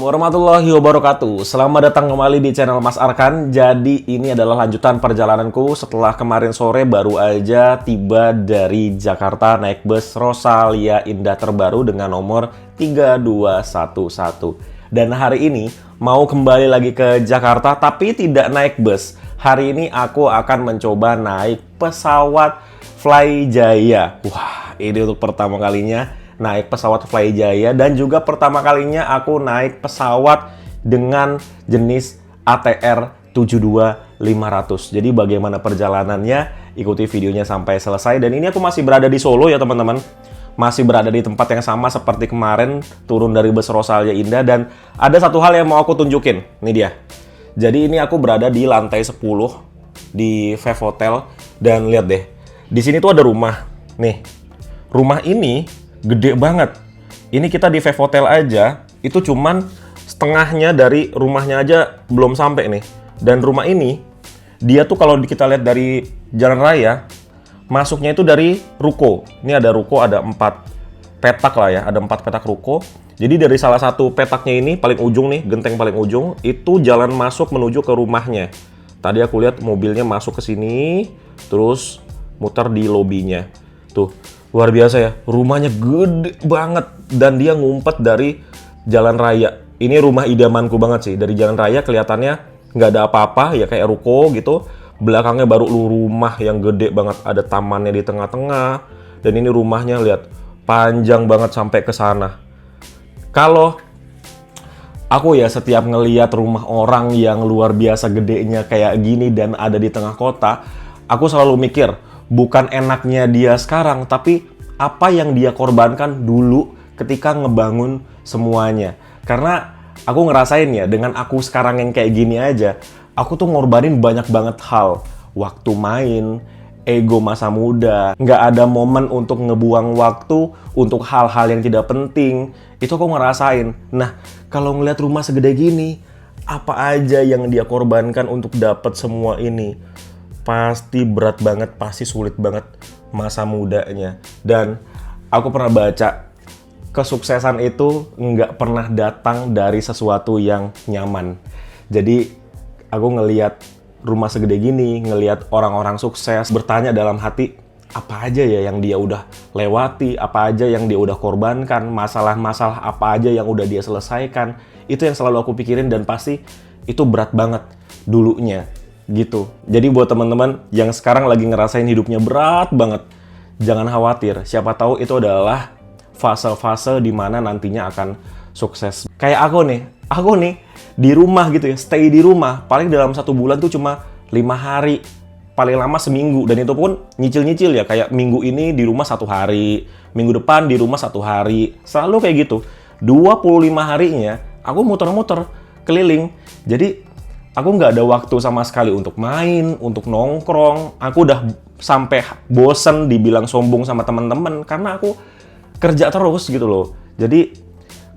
warahmatullahi wabarakatuh. Selamat datang kembali di channel Mas Arkan. Jadi ini adalah lanjutan perjalananku setelah kemarin sore baru aja tiba dari Jakarta naik bus Rosalia Indah terbaru dengan nomor 3211. Dan hari ini mau kembali lagi ke Jakarta tapi tidak naik bus. Hari ini aku akan mencoba naik pesawat Flyjaya. Wah, ini untuk pertama kalinya naik pesawat Flyjaya dan juga pertama kalinya aku naik pesawat dengan jenis ATR 72500. Jadi bagaimana perjalanannya? Ikuti videonya sampai selesai. Dan ini aku masih berada di Solo ya teman-teman. Masih berada di tempat yang sama seperti kemarin, turun dari bus Rosalia Indah. Dan ada satu hal yang mau aku tunjukin. Ini dia. Jadi ini aku berada di lantai 10 di Vev Hotel. Dan lihat deh, di sini tuh ada rumah. Nih, rumah ini gede banget. Ini kita di Vev Hotel aja, itu cuman setengahnya dari rumahnya aja belum sampai nih. Dan rumah ini, dia tuh kalau kita lihat dari jalan raya, masuknya itu dari ruko. Ini ada ruko, ada 4 petak lah ya, ada 4 petak ruko. Jadi dari salah satu petaknya ini, paling ujung nih, genteng paling ujung, itu jalan masuk menuju ke rumahnya. Tadi aku lihat mobilnya masuk ke sini, terus muter di lobinya. Tuh. Luar biasa ya, rumahnya gede banget dan dia ngumpet dari jalan raya. Ini rumah idamanku banget sih, dari jalan raya kelihatannya nggak ada apa-apa, ya kayak ruko gitu. Belakangnya baru rumah yang gede banget, ada tamannya di tengah-tengah. Dan ini rumahnya lihat, panjang banget sampai ke sana. Kalau aku ya setiap ngelihat rumah orang yang luar biasa gedenya kayak gini dan ada di tengah kota, aku selalu mikir, bukan enaknya dia sekarang, tapi apa yang dia korbankan dulu ketika ngebangun semuanya. Karena aku ngerasain ya, dengan aku sekarang yang kayak gini aja, aku tuh ngorbanin banyak banget hal. Waktu main, ego masa muda, nggak ada momen untuk ngebuang waktu untuk hal-hal yang tidak penting. Itu aku ngerasain. Nah, kalau ngeliat rumah segede gini, apa aja yang dia korbankan untuk dapat semua ini? Pasti berat banget, pasti sulit banget masa mudanya. Dan aku pernah baca, kesuksesan itu nggak pernah datang dari sesuatu yang nyaman. Jadi aku ngelihat rumah segede gini, ngelihat orang-orang sukses, bertanya dalam hati, apa aja ya yang dia udah lewati, apa aja yang dia udah korbankan, masalah-masalah apa aja yang udah dia selesaikan. Itu yang selalu aku pikirin dan pasti itu berat banget dulunya. Gitu. Jadi buat teman-teman yang sekarang lagi ngerasain hidupnya berat banget, jangan khawatir. Siapa tahu itu adalah fase-fase di mana nantinya akan sukses. Kayak aku nih di rumah gitu ya, stay di rumah. Paling dalam 1 bulan tuh cuma 5 hari, paling lama seminggu. Dan itu pun nyicil-nyicil ya, kayak minggu ini di rumah 1 hari, minggu depan di rumah 1 hari. Selalu kayak gitu. 25 harinya aku muter-muter keliling. Jadi aku nggak ada waktu sama sekali untuk main, untuk nongkrong. Aku udah sampai bosen dibilang sombong sama teman-teman karena aku kerja terus gitu loh. Jadi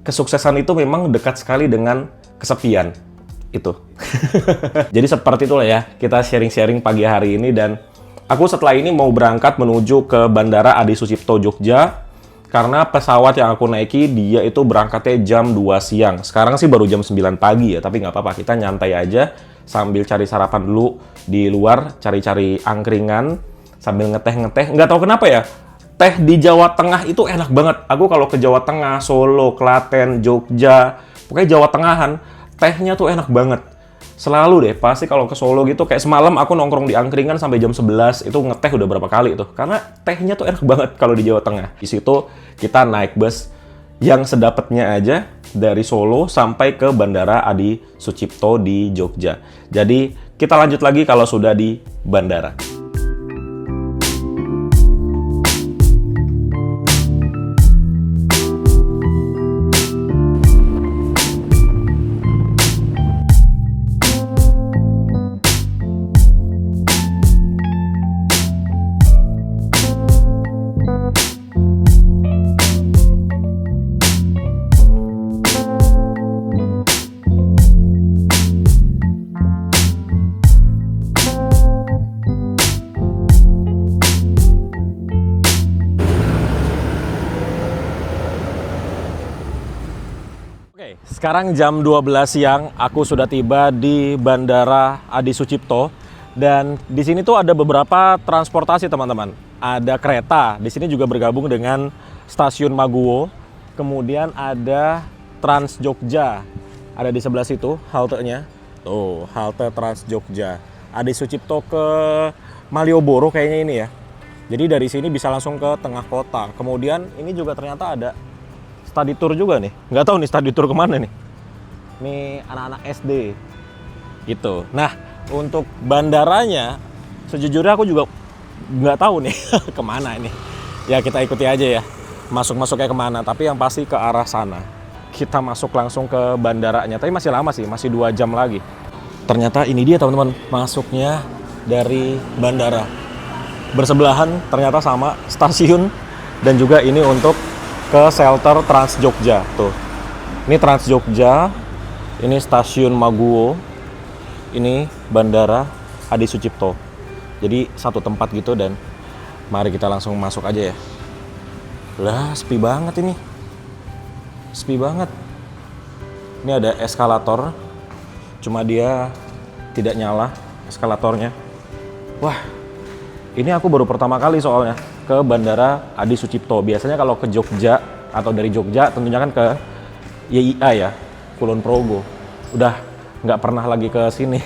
kesuksesan itu memang dekat sekali dengan kesepian. Itu. Jadi seperti itulah ya, kita sharing-sharing pagi hari ini. Dan aku setelah ini mau berangkat menuju ke Bandara Adi Sucipto Jogja. Karena pesawat yang aku naiki, dia itu berangkatnya jam 2 siang. Sekarang sih baru jam 9 pagi ya, tapi nggak apa-apa. Kita nyantai aja sambil cari sarapan dulu di luar, cari-cari angkringan, sambil ngeteh-ngeteh. Nggak tahu kenapa ya, teh di Jawa Tengah itu enak banget. Aku kalau ke Jawa Tengah, Solo, Klaten, Jogja, pokoknya Jawa Tengahan, tehnya tuh enak banget. Selalu deh, pasti kalau ke Solo gitu, kayak semalam aku nongkrong di angkringan sampai jam 11, itu ngeteh udah berapa kali itu. Karena tehnya tuh enak banget kalau di Jawa Tengah. Di situ kita naik bus yang sedapatnya aja dari Solo sampai ke Bandara Adi Sucipto di Jogja. Jadi kita lanjut lagi kalau sudah di bandara. Sekarang jam 12 siang, aku sudah tiba di Bandara Adi Sucipto. Dan di sini tuh ada beberapa transportasi, teman-teman. Ada kereta, di sini juga bergabung dengan stasiun Maguwo. Kemudian ada Trans Jogja, ada di sebelah situ haltenya. Tuh, halte Trans Jogja. Adi Sucipto ke Malioboro kayaknya ini ya. Jadi dari sini bisa langsung ke tengah kota. Kemudian ini juga ternyata ada study tour juga nih. Nggak tahu nih study tour kemana nih. Nih anak-anak SD gitu. Nah, untuk bandaranya sejujurnya aku juga nggak tahu nih kemana ini. Ya kita ikuti aja ya. Masuk-masuknya kemana. Tapi yang pasti ke arah sana. Kita masuk langsung ke bandaranya. Tapi masih lama sih, masih 2 jam lagi. Ternyata ini dia teman-teman, masuknya dari bandara. Bersebelahan ternyata sama stasiun dan juga ini untuk ke shelter Trans Jogja tuh. Ini Trans Jogja, ini stasiun Maguwo, ini bandara Adi Sucipto. Jadi satu tempat gitu dan mari kita langsung masuk aja ya. Lah, sepi banget ini. Sepi banget. Ini ada eskalator. Cuma dia tidak nyala eskalatornya. Wah, ini aku baru pertama kali soalnya ke Bandara Adi Sucipto. Biasanya kalau ke Jogja atau dari Jogja tentunya kan ke YIA ya, Kulon Progo. Udah nggak pernah lagi ke sini.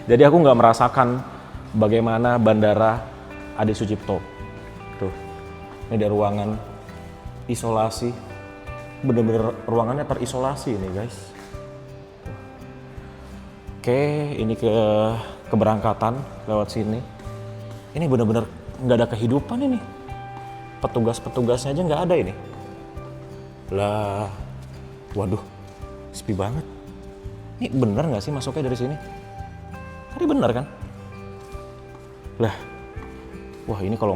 Jadi aku nggak merasakan bagaimana Bandara Adi Sucipto. Tuh, ini ada ruangan isolasi. Bener-bener ruangannya terisolasi ini guys. Tuh. Oke, ini ke keberangkatan lewat sini. Ini bener-bener nggak ada kehidupan ini. Petugas-petugasnya aja nggak ada ini. Lah, waduh, sepi banget. Ini bener nggak sih masuknya dari sini? Tadi bener kan? Lah, wah ini kalau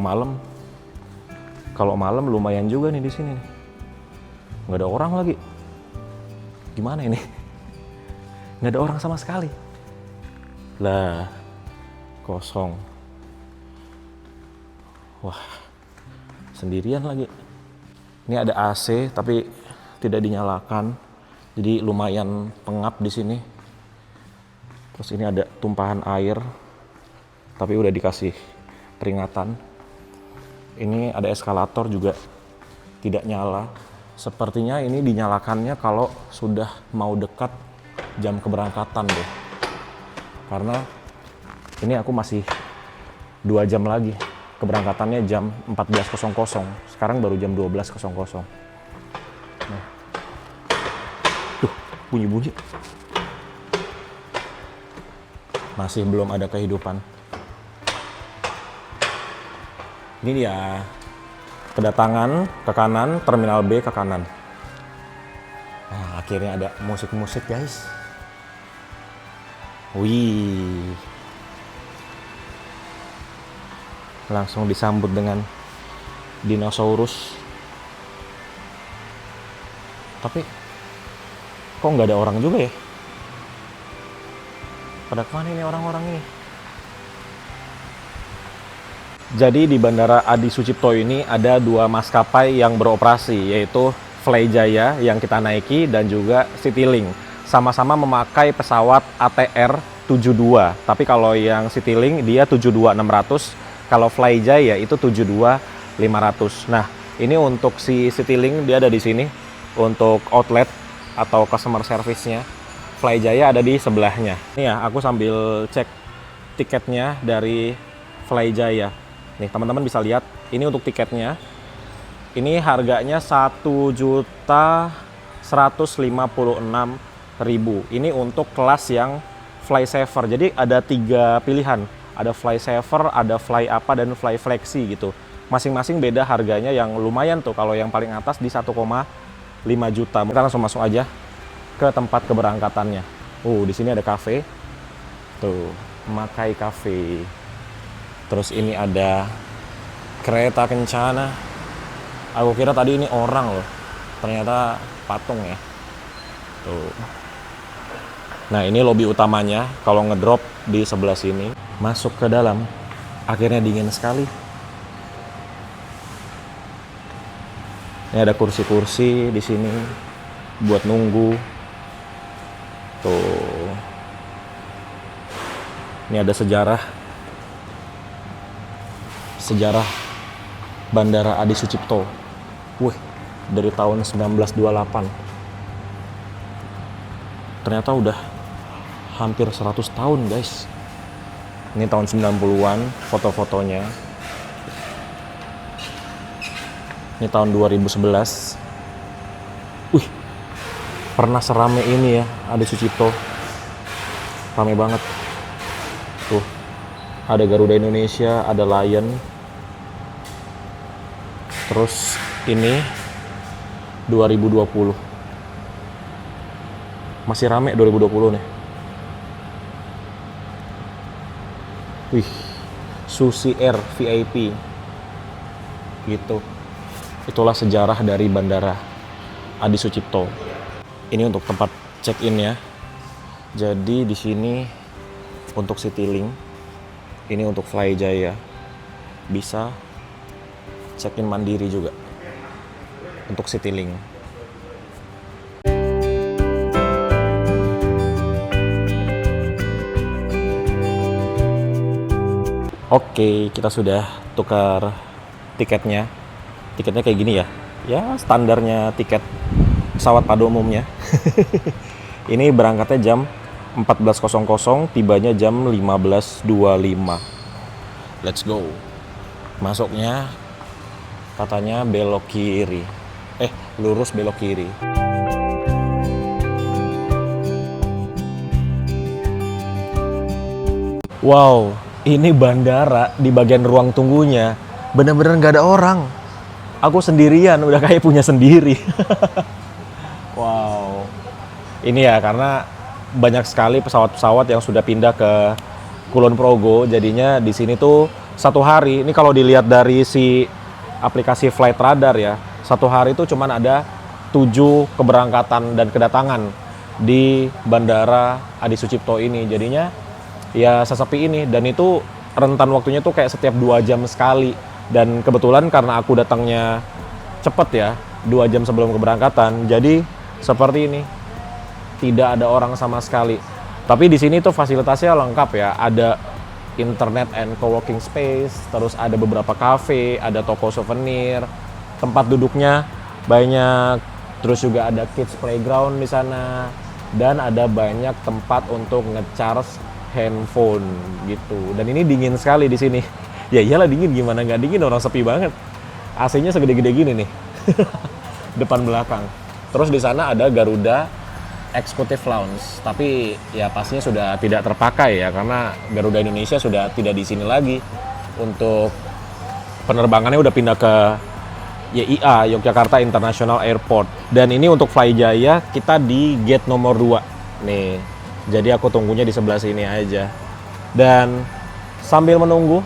malam lumayan juga nih di sini. Nggak ada orang lagi. Gimana ini? Nggak ada orang sama sekali. Lah, kosong. Wah, sendirian lagi. Ini ada AC tapi tidak dinyalakan, jadi lumayan pengap di sini. Terus ini ada tumpahan air, tapi udah dikasih peringatan. Ini ada eskalator juga tidak nyala. Sepertinya ini dinyalakannya kalau sudah mau dekat jam keberangkatan deh. Karena ini aku masih 2 jam lagi. Keberangkatannya jam 14.00, sekarang baru jam 12.00. Nah. Tuh, bunyi-bunyi. Masih belum ada kehidupan. Ini dia, kedatangan ke kanan, terminal B ke kanan. Nah, akhirnya ada musik-musik guys. Wih. Langsung disambut dengan dinosaurus. Tapi kok nggak ada orang juga ya? Pada kemana ini orang-orang ini? Jadi di Bandara Adi Sucipto ini ada 2 maskapai yang beroperasi, yaitu Flyjaya yang kita naiki dan juga Citylink. Sama-sama memakai pesawat ATR 72, tapi kalau yang Citylink dia 72600. Kalau Flyjaya itu 72500. Nah, ini untuk si Citylink dia ada di sini untuk outlet atau customer service-nya. Flyjaya ada di sebelahnya. Nih ya, aku sambil cek tiketnya dari Flyjaya. Nih, teman-teman bisa lihat, ini untuk tiketnya. Ini harganya 1.156.000. Ini untuk kelas yang Flysaver. Jadi ada 3 pilihan. Ada Flysaver, ada Fly apa, dan Fly Flexi gitu. Masing-masing beda harganya yang lumayan tuh. Kalau yang paling atas di 1,5 juta. Kita langsung masuk aja ke tempat keberangkatannya. Di sini ada cafe. Tuh, Makai Cafe. Terus ini ada kereta kencana. Aku kira tadi ini orang loh. Ternyata patung ya. Tuh. Nah, ini lobi utamanya. Kalau ngedrop di sebelah sini. Masuk ke dalam, akhirnya dingin sekali. Ini ada kursi-kursi di sini buat nunggu. Tuh. Ini ada sejarah Bandara Adi Sucipto. Wih, dari tahun 1928. Ternyata udah hampir 100 tahun, guys. Ini tahun 90-an foto-fotonya. Ini tahun 2011. Wih, pernah serame ini ya, Adi Sucipto. Rame banget. Tuh, ada Garuda Indonesia, ada Lion. Terus ini 2020. Masih rame 2020 nih. Wih, Susi Air VIP. Gitu. Itulah sejarah dari Bandara Adi Sucipto. Ini untuk tempat check-in ya. Jadi di sini untuk Citylink, ini untuk Flyjaya. Bisa check-in mandiri juga untuk Citylink. Oke, kita sudah tukar tiketnya. Tiketnya kayak gini ya. Ya, standarnya tiket pesawat pada umumnya. Ini berangkatnya jam 14.00, tibanya jam 15.25. Let's go. Masuknya katanya belok kiri. Lurus belok kiri. Wow, ini bandara di bagian ruang tunggunya bener-bener nggak ada orang. Aku sendirian, udah kayak punya sendiri. Wow. Ini ya karena banyak sekali pesawat-pesawat yang sudah pindah ke Kulon Progo. Jadinya di sini tuh satu hari, ini kalau dilihat dari si aplikasi Flight Radar ya, satu hari itu cuman ada 7 keberangkatan dan kedatangan di Bandara Adi Sucipto ini. Jadinya ya sesepi ini, dan itu rentan waktunya tuh kayak setiap 2 jam sekali. Dan kebetulan karena aku datangnya cepet ya, 2 jam sebelum keberangkatan, jadi seperti ini, tidak ada orang sama sekali. Tapi di sini tuh fasilitasnya lengkap ya, ada internet and co-working space, terus ada beberapa cafe, ada toko souvenir, tempat duduknya banyak, terus juga ada kids playground di sana, dan ada banyak tempat untuk nge-charge handphone gitu. Dan ini dingin sekali di sini. Ya iyalah dingin, gimana nggak dingin, orang sepi banget. AC-nya segede-gede gini nih. Depan belakang. Terus di sana ada Garuda Executive Lounge, tapi ya pastinya sudah tidak terpakai ya karena Garuda Indonesia sudah tidak di sini lagi. Untuk penerbangannya udah pindah ke YIA, Yogyakarta International Airport. Dan ini untuk Flyjaya kita di gate nomor 2 nih. Jadi aku tunggunya di sebelah sini aja. Dan sambil menunggu,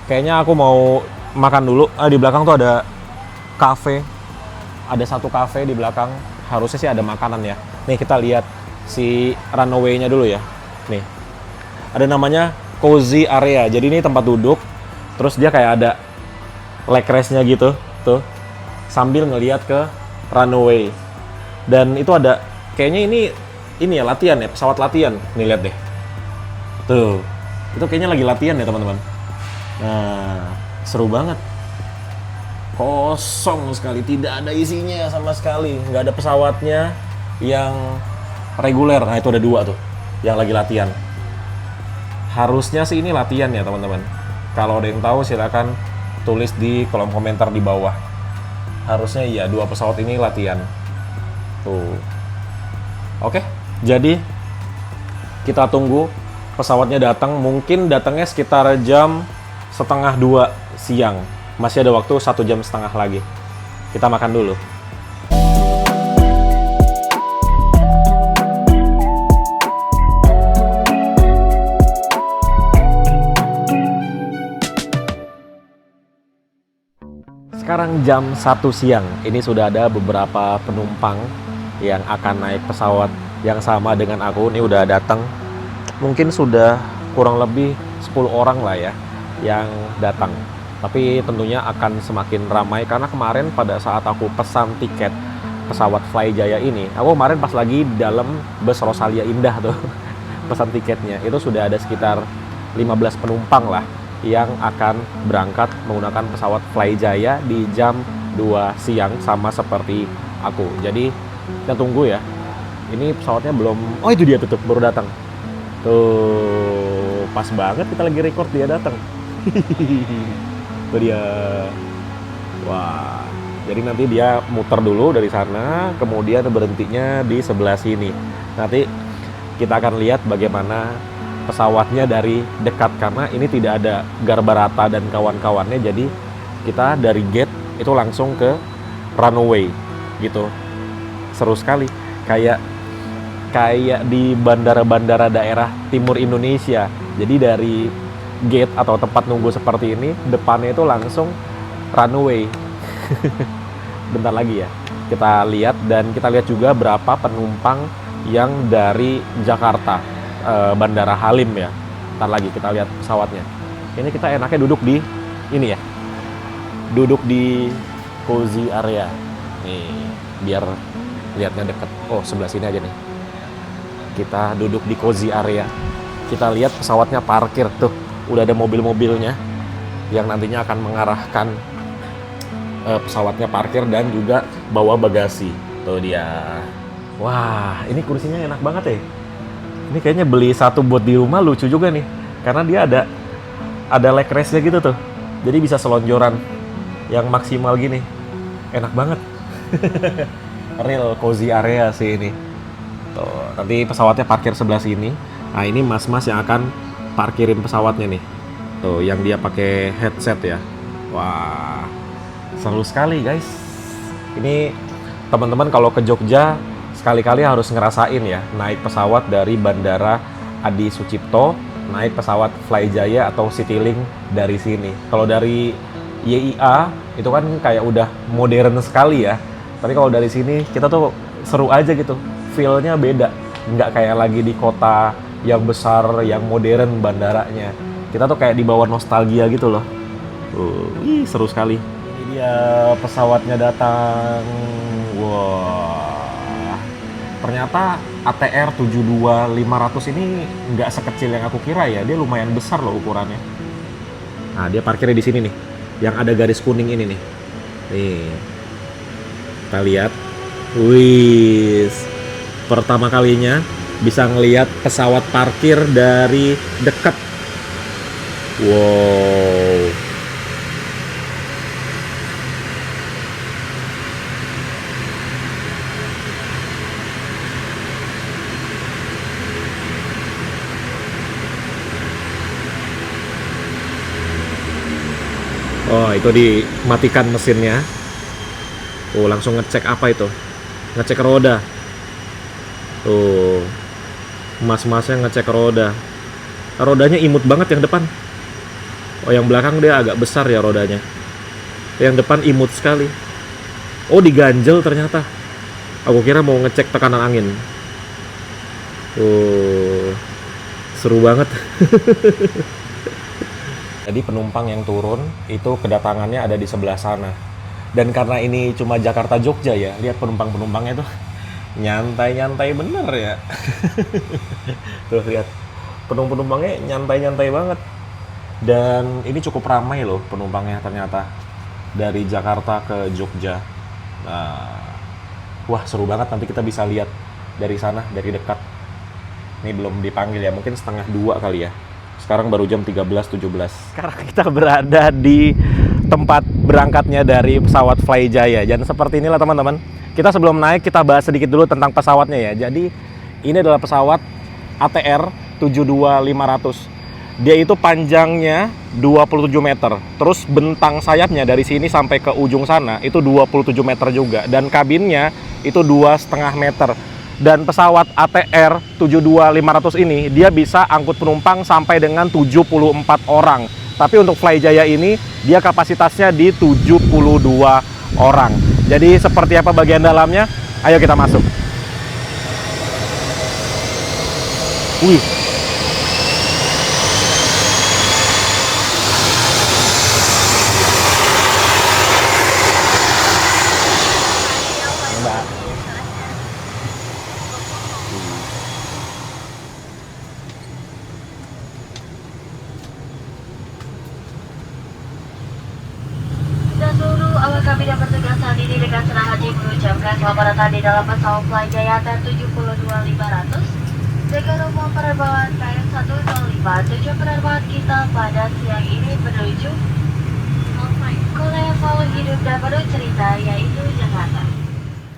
kayaknya aku mau makan dulu. Di belakang tuh ada cafe. Ada satu cafe di belakang. Harusnya sih ada makanan ya. Nih kita lihat si runway-nya dulu ya. Nih. Ada namanya Cozy Area. Jadi ini tempat duduk. Terus dia kayak ada leg rest-nya gitu. Tuh. Sambil ngelihat ke runway. Dan itu ada, kayaknya ini ya latihan ya, pesawat latihan. Nih lihat deh. Tuh. Itu kayaknya lagi latihan ya teman-teman. Nah, seru banget. Kosong sekali, tidak ada isinya sama sekali. Nggak ada pesawatnya yang reguler. Nah, itu ada 2 tuh yang lagi latihan. Harusnya sih ini latihan ya teman-teman. Kalau ada yang tahu silakan tulis di kolom komentar di bawah. Harusnya iya, 2 pesawat ini latihan. Tuh. Oke, jadi kita tunggu pesawatnya datang. Mungkin datangnya sekitar jam 1:30 siang. Masih ada waktu 1,5 jam lagi. Kita makan dulu. Sekarang jam 1 siang. Ini sudah ada beberapa penumpang yang akan naik pesawat yang sama dengan aku. Ini udah datang. Mungkin sudah kurang lebih 10 orang lah ya yang datang. Tapi tentunya akan semakin ramai karena kemarin pada saat aku pesan tiket pesawat Flyjaya ini, aku kemarin pas lagi dalam bus Rosalia Indah tuh pesan tiketnya, itu sudah ada sekitar 15 penumpang lah yang akan berangkat menggunakan pesawat Flyjaya di jam 2 siang sama seperti aku. Jadi kita tunggu ya. Ini pesawatnya belum, oh itu dia tuh baru datang. Tuh, pas banget kita lagi record dia datang. Tuh dia. Wah, jadi nanti dia muter dulu dari sana, kemudian berhentinya di sebelah sini. Nanti kita akan lihat bagaimana pesawatnya dari dekat, karena ini tidak ada Garbarata dan kawan-kawannya. Jadi kita dari gate itu langsung ke runway gitu. Seru sekali, kayak di bandara-bandara daerah timur Indonesia. Jadi dari gate atau tempat nunggu seperti ini, depannya itu langsung runway. Bentar lagi ya kita lihat, dan kita lihat juga berapa penumpang yang dari Jakarta, Bandara Halim ya. Bentar lagi kita lihat pesawatnya. Ini kita enaknya duduk di ini ya, duduk di cozy area nih biar lihatnya deket. Oh, sebelah sini aja nih, kita duduk di cozy area. Kita lihat pesawatnya parkir tuh, udah ada mobil-mobilnya yang nantinya akan mengarahkan pesawatnya parkir dan juga bawa bagasi. Tuh dia. Wah, ini kursinya enak banget ya. Ini kayaknya beli satu buat di rumah, lucu juga nih, karena dia ada leg rest-nya gitu tuh. Jadi bisa selonjoran yang maksimal gini. Enak banget. Real cozy area sih ini. Tuh, nanti pesawatnya parkir sebelah sini. Nah, ini mas-mas yang akan parkirin pesawatnya nih. Tuh, yang dia pakai headset ya. Wah, seru sekali guys. Ini teman-teman kalau ke Jogja sekali-kali harus ngerasain ya, naik pesawat dari Bandara Adi Sucipto, naik pesawat Flyjaya atau Citylink dari sini. Kalau dari YIA itu kan kayak udah modern sekali ya. Tapi kalau dari sini kita tuh seru aja gitu, feel-nya beda. Nggak kayak lagi di kota yang besar, yang modern bandaranya. Kita tuh kayak dibawa nostalgia gitu loh. Seru sekali. Ini dia pesawatnya datang. Wah, ternyata ATR 72500 ini nggak sekecil yang aku kira ya. Dia lumayan besar loh ukurannya. Nah, dia parkirnya di sini nih, yang ada garis kuning ini nih. Nih, kita lihat. Wih, pertama kalinya bisa ngelihat pesawat parkir dari dekat. Wow. Oh, itu dimatikan mesinnya. Oh, langsung ngecek apa itu? Ngecek roda. Tuh, mas-masnya ngecek roda. Rodanya imut banget yang depan. Oh, yang belakang dia agak besar ya rodanya. Yang depan imut sekali. Oh, diganjel ternyata. Aku kira mau ngecek tekanan angin. Seru banget. Jadi penumpang yang turun itu kedatangannya ada di sebelah sana. Dan karena ini cuma Jakarta Jogja ya, lihat penumpang-penumpangnya tuh nyantai-nyantai bener ya. Tuh lihat, penumpangnya nyantai-nyantai banget. Dan ini cukup ramai loh penumpangnya ternyata dari Jakarta ke Jogja. Nah, wah seru banget, nanti kita bisa lihat dari sana, dari dekat. Ini belum dipanggil ya, mungkin 1:30 kali ya. Sekarang baru jam 13.17. Sekarang kita berada di tempat berangkatnya dari pesawat Flyjaya. Dan seperti inilah teman-teman. Kita sebelum naik, kita bahas sedikit dulu tentang pesawatnya ya. Jadi ini adalah pesawat ATR 72500. Dia itu panjangnya 27 meter. Terus bentang sayapnya dari sini sampai ke ujung sana itu 27 meter juga. Dan kabinnya itu 2,5 meter. Dan pesawat ATR 72500 ini dia bisa angkut penumpang sampai dengan 74 orang. Tapi untuk Flyjaya ini dia kapasitasnya di 72 orang. Jadi seperti apa bagian dalamnya? Ayo kita masuk. Wih. Mbak. Hadirin dekat senang haji mengucapkan selamat datang di dalam pesawat Fly Jaya TR72500 dengan nomor penerbangan KM105. Tujuan penerbangan kita pada siang ini menuju kota yang selalu hidup dan penuh cerita, yaitu Jakarta.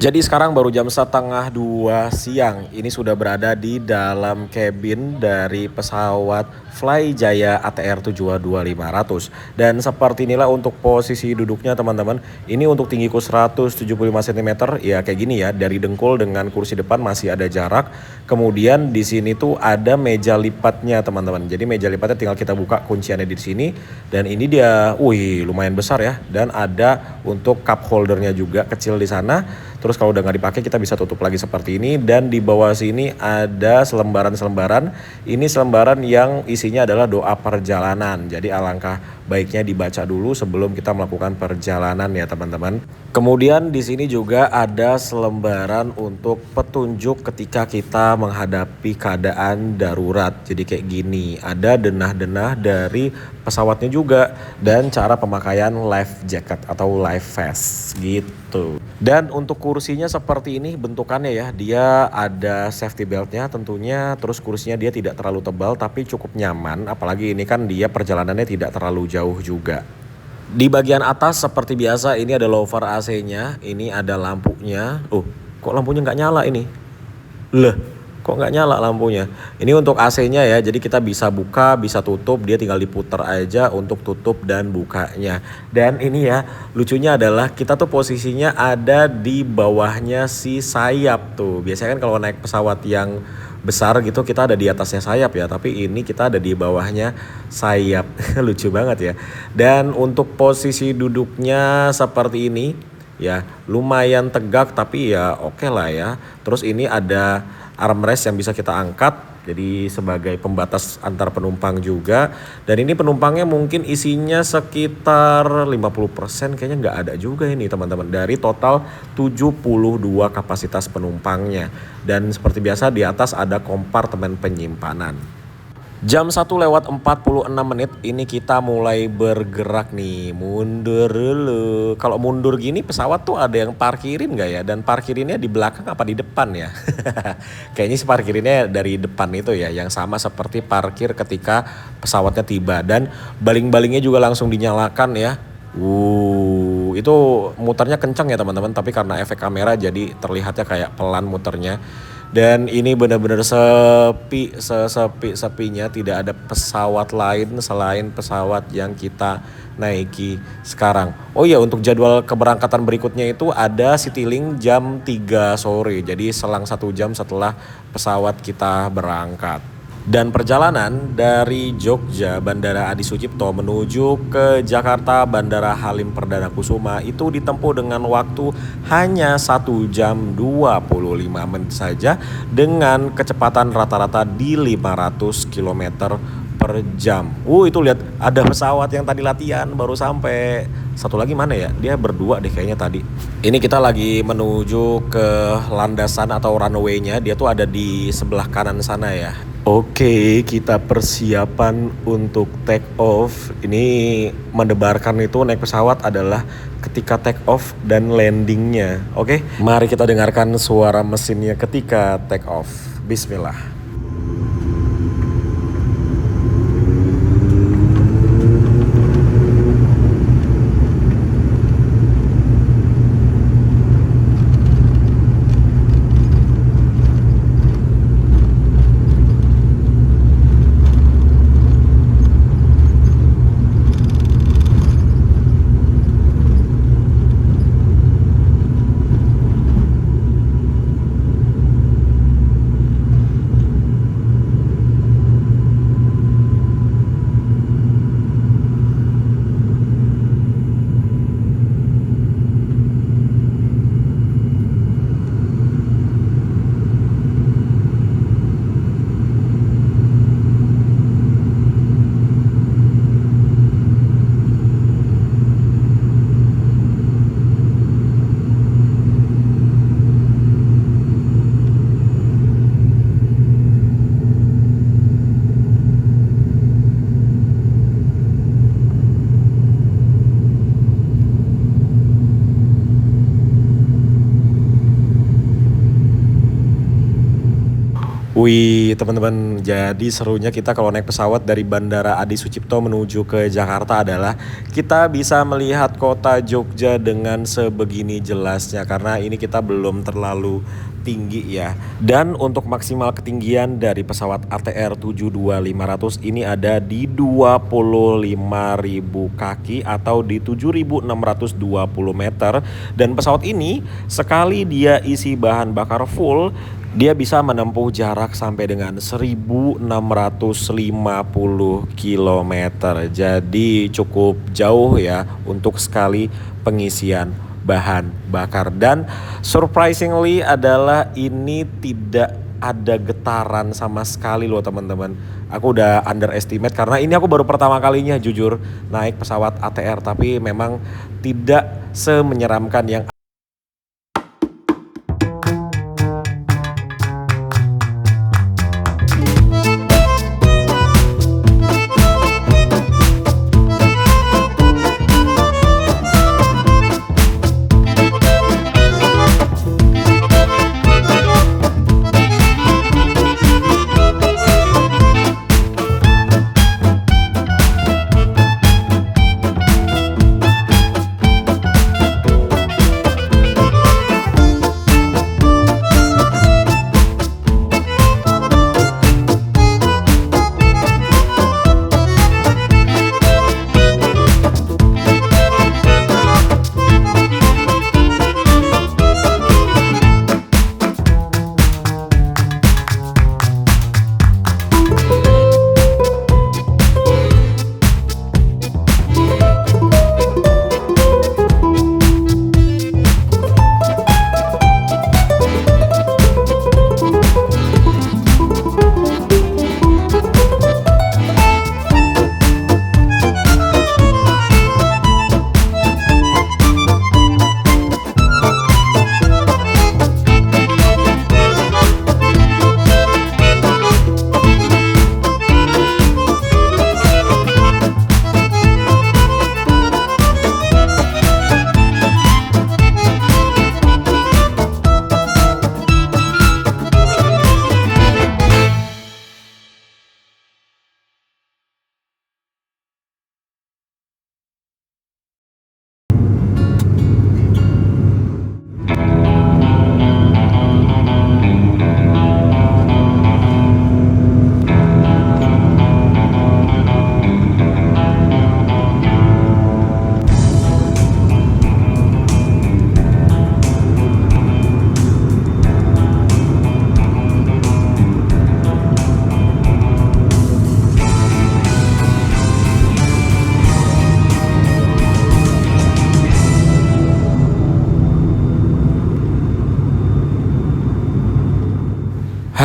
Jadi sekarang baru jam setengah 2 siang. Ini sudah berada di dalam kabin dari pesawat Fly Jaya ATR 72500. Dan seperti inilah untuk posisi duduknya teman-teman. Ini untuk tinggiku 175 cm, ya kayak gini ya. Dari dengkul dengan kursi depan masih ada jarak. Kemudian di sini tuh ada meja lipatnya teman-teman. Jadi meja lipatnya tinggal kita buka kunciannya di sini. Dan ini dia, wih lumayan besar ya. Dan ada untuk cup holdernya juga kecil di sana. Terus kalau udah nggak dipakai kita bisa tutup lagi seperti ini. Dan di bawah sini ada selembaran-selembaran. Ini selembaran yang isinya adalah doa perjalanan. Jadi alangkah baiknya dibaca dulu sebelum kita melakukan perjalanan ya teman-teman. Kemudian di sini juga ada selembaran untuk petunjuk ketika kita menghadapi keadaan darurat. Jadi kayak gini, ada denah-denah dari pesawatnya juga dan cara pemakaian life jacket atau life vest gitu. Dan untuk kursinya seperti ini bentukannya ya, dia ada safety beltnya tentunya, terus kursinya dia tidak terlalu tebal tapi cukup nyaman, apalagi ini kan dia perjalanannya tidak terlalu jauh juga. Di bagian atas seperti biasa ini ada louvre AC-nya, ini ada lampunya. Oh, kok lampunya nggak nyala ini? Loh, kok nggak nyala lampunya? Ini untuk AC-nya ya, jadi kita bisa buka, bisa tutup, dia tinggal diputar aja untuk tutup dan bukanya. Dan ini ya, lucunya adalah kita tuh posisinya ada di bawahnya si sayap tuh. Biasanya kan kalau naik pesawat yang besar gitu kita ada di atasnya sayap ya, tapi ini kita ada di bawahnya sayap. Lucu banget ya. Dan untuk posisi duduknya seperti ini ya, lumayan tegak tapi ya oke lah ya. Terus ini ada armrest yang bisa kita angkat, jadi sebagai pembatas antar penumpang juga. Dan ini penumpangnya mungkin isinya sekitar 50%, kayaknya nggak ada juga ini teman-teman. Dari total 72 kapasitas penumpangnya. Dan seperti biasa di atas ada kompartemen penyimpanan. Jam 1:46 ini kita mulai bergerak nih, mundur dulu. Kalau mundur gini pesawat tuh ada yang parkirin nggak ya? Dan parkirinnya di belakang apa di depan ya? Kayaknya sih parkirinnya dari depan itu ya, yang sama seperti parkir ketika pesawatnya tiba. Dan baling-balingnya juga langsung dinyalakan ya. Itu muternya kencang ya teman-teman, tapi karena efek kamera jadi terlihatnya kayak pelan muternya. Dan ini benar-benar sepi, sesepi-sepinya, tidak ada pesawat lain selain pesawat yang kita naiki sekarang. Oh iya, untuk jadwal keberangkatan berikutnya itu ada Citylink jam 3 sore, jadi selang 1 jam setelah pesawat kita berangkat. Dan perjalanan dari Jogja Bandara Adi Sucipto menuju ke Jakarta Bandara Halim Perdana Kusuma itu ditempuh dengan waktu hanya 1 jam 25 menit saja dengan kecepatan rata-rata di 500 km per jam. Itu lihat ada pesawat yang tadi latihan baru sampai. Satu lagi mana ya? Dia berdua deh kayaknya tadi. Ini kita lagi menuju ke landasan atau runway-nya. Dia tuh ada di sebelah kanan sana ya. Oke, kita persiapan untuk take off. Ini mendebarkan itu naik pesawat adalah ketika take off dan landingnya. Oke, mari kita dengarkan suara mesinnya ketika take off. Bismillah. Wih, teman-teman, jadi serunya kita kalau naik pesawat dari Bandara Adi Sucipto menuju ke Jakarta adalah kita bisa melihat kota Jogja dengan sebegini jelasnya karena ini kita belum terlalu tinggi ya. Dan untuk maksimal ketinggian dari pesawat ATR 72500 ini ada di 25.000 kaki atau di 7.620 meter, dan pesawat ini sekali dia isi bahan bakar full dia bisa menempuh jarak sampai dengan 1.650 km. Jadi cukup jauh ya untuk sekali pengisian bahan bakar. Dan surprisingly adalah ini tidak ada getaran sama sekali loh teman-teman. Aku udah underestimate karena ini aku baru pertama kalinya jujur naik pesawat ATR, tapi memang tidak semenyeramkan yang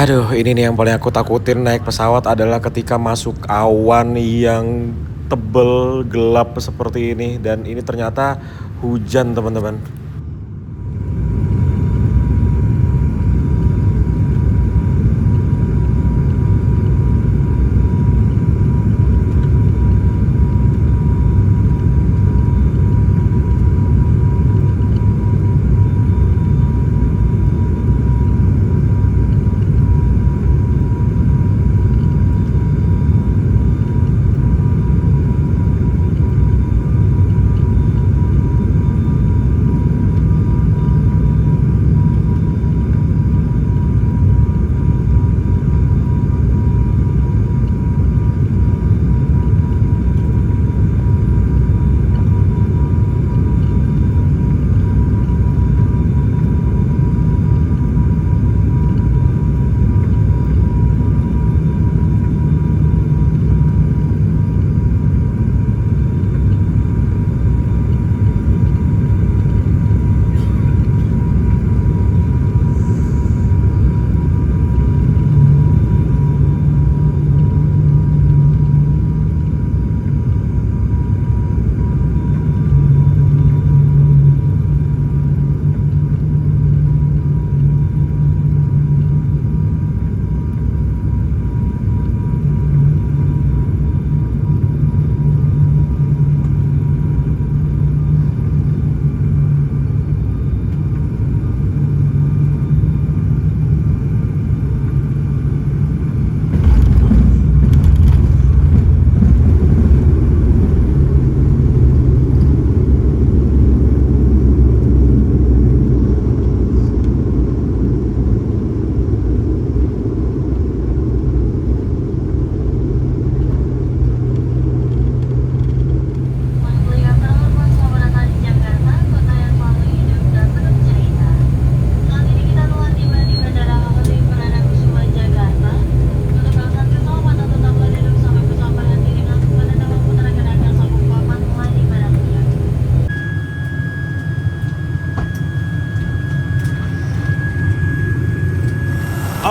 aduh, ini nih yang paling aku takutin naik pesawat adalah ketika masuk awan yang tebel, gelap seperti ini. Dan ini ternyata hujan teman-teman.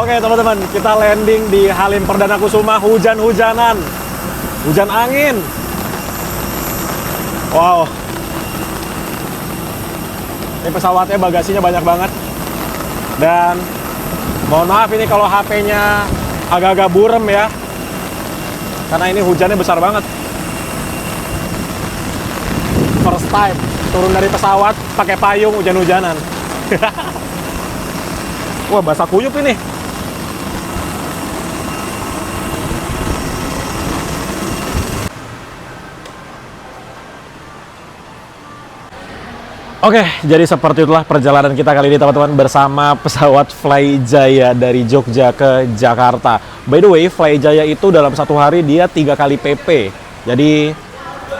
Oke teman-teman, kita landing di Halim Perdana Kusuma, hujan-hujanan, hujan angin. Wow. Ini pesawatnya bagasinya banyak banget. Dan mohon maaf ini kalau HP-nya agak-agak burem ya. Karena ini hujannya besar banget. First time turun dari pesawat pakai payung hujan-hujanan. Wah, basah kuyup ini. Oke, jadi seperti itulah perjalanan kita kali ini teman-teman bersama pesawat Flyjaya dari Jogja ke Jakarta. By the way, Flyjaya itu dalam satu hari dia 3 kali PP. Jadi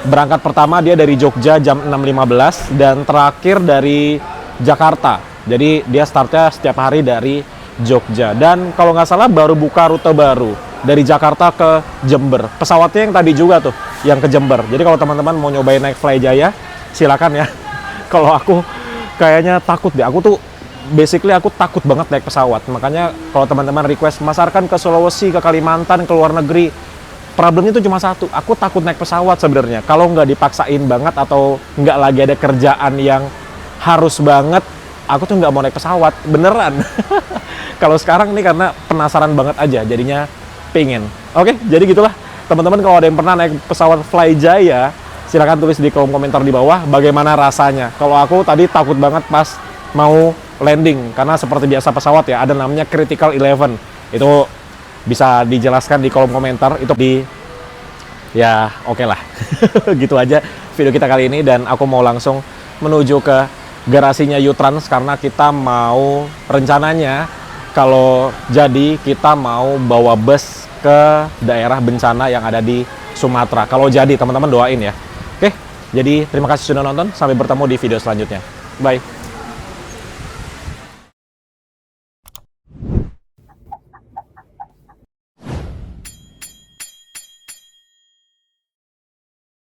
berangkat pertama dia dari Jogja jam 6.15 dan terakhir dari Jakarta. Jadi dia startnya setiap hari dari Jogja. Dan kalau nggak salah baru buka rute baru dari Jakarta ke Jember. Pesawatnya yang tadi juga tuh, yang ke Jember. Jadi kalau teman-teman mau nyobain naik Flyjaya, silakan ya. Kalau aku kayaknya takut deh. Aku tuh basically aku takut banget naik pesawat. Makanya kalau teman-teman request masarkan ke Sulawesi, ke Kalimantan, ke luar negeri, problemnya itu cuma satu. Aku takut naik pesawat sebenarnya. Kalau nggak dipaksain banget atau nggak lagi ada kerjaan yang harus banget, aku tuh nggak mau naik pesawat. Beneran. Kalau sekarang nih karena penasaran banget aja, jadinya pengen. Oke, jadi gitulah. Teman-teman kalau ada yang pernah naik pesawat Flyjaya, silahkan tulis di kolom komentar di bawah bagaimana rasanya. Kalau aku tadi takut banget pas mau landing, karena seperti biasa pesawat ya, ada namanya Critical 11. Itu bisa dijelaskan di kolom komentar. Itu ya oke lah. Gitu aja video kita kali ini, dan aku mau langsung menuju ke garasinya Yutrans karena kita mau rencananya kalau jadi kita mau bawa bus ke daerah bencana yang ada di Sumatera. Kalau jadi teman-teman doain ya. Oke, jadi terima kasih sudah nonton. Sampai bertemu di video selanjutnya. Bye.